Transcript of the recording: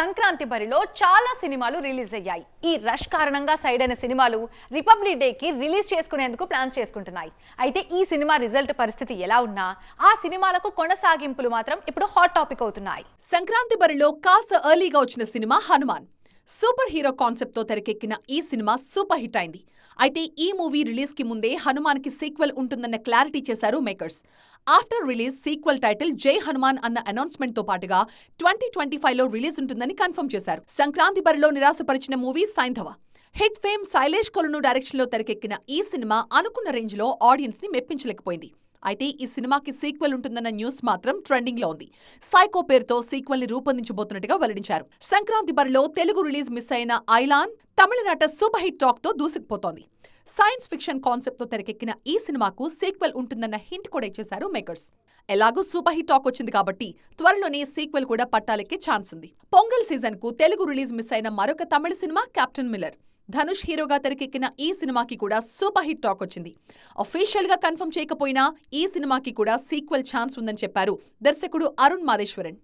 సంక్రాంతి బరిలో చాలా సినిమాలు రిలీజ్ అయ్యాయి. ఈ రష్ కారణంగా సైడ్ అయిన సినిమాలు రిపబ్లిక్ డేకి రిలీజ్ చేసుకునేందుకు ప్లాన్స్ చేసుకుంటున్నాయి. అయితే ఈ సినిమా రిజల్ట్ పరిస్థితి ఎలా ఉన్నా ఆ సినిమాలకు కొనసాగింపులు మాత్రం ఇప్పుడు హాట్ టాపిక్ అవుతున్నాయి. సంక్రాంతి బరిలో కాస్త ఎర్లీగా వచ్చిన cinema Hanuman. Super hero concept తో తెరకెక్కిన ఈ సినిమా సూపర్ హిట్ అయింది. అయితే ఈ మూవీ రిలీజ్ కి ముందే హనుమాన్ కి సీక్వెల్ ఉంటుందన్న క్లారిటీ చేశారు makers. After release sequel title జై హనుమాన్ అన్న అనౌన్స్మెంట్ తో పాటుగా 2025లో రిలీజ్ ఉంటుందని కన్ఫర్మ్ చేశారు. సంక్రాంతి బరిలో నిరాశపరిచిన మూవీ సైంధవ. హిట్ ఫేమ్ శైలేష్ కొలను డైరెక్షన్ లో తెరకెక్కిన ఈ సినిమా అనుకున్న రేంజ్ లో ఆడియన్స్ ని మెప్పించలేకపోయింది. అయితే ఈ సినిమాకి సీక్వెల్ ఉంటుందన్న న్యూస్ మాత్రం ట్రెండింగ్ లో ఉంది. సైకో పేరుతో సీక్వెల్ ని రూపొందించబోతున్నట్టుగా వెల్లడించారు. సంక్రాంతి బరిలో తెలుగు రిలీజ్ మిస్ అయిన ఐలాన్ తమిళనాట సూపర్ హిట్ టాక్ తో దూసుకుపోతోంది. సైన్స్ ఫిక్షన్ కాన్సెప్ట్ తో తెరకెక్కిన ఈ సినిమాకు సీక్వెల్ ఉంటుందన్న హింట్ కూడా ఇచ్చేశారు మేకర్స్. ఎలాగూ సూపర్ హిట్ టాక్ వచ్చింది కాబట్టి త్వరలోనే సీక్వెల్ కూడా పట్టాలెక్కే ఛాన్స్ ఉంది. పొంగల్ సీజన్ కు తెలుగు రిలీజ్ మిస్ అయిన మరొక తమిళ సినిమా కెప్టెన్ మిల్లర్. ధనుష్ హీరోగా తెరకెక్కిన ఈ సినిమాకి కూడా సూపర్ హిట్ టాక్ వచ్చింది. అఫీషియల్ గా కన్ఫర్మ్ చేయకపోయినా ఈ సినిమాకి కూడా సీక్వెల్ ఛాన్స్ ఉందని చెప్పారు దర్శకుడు అరుణ్ మాదేశ్వరన్.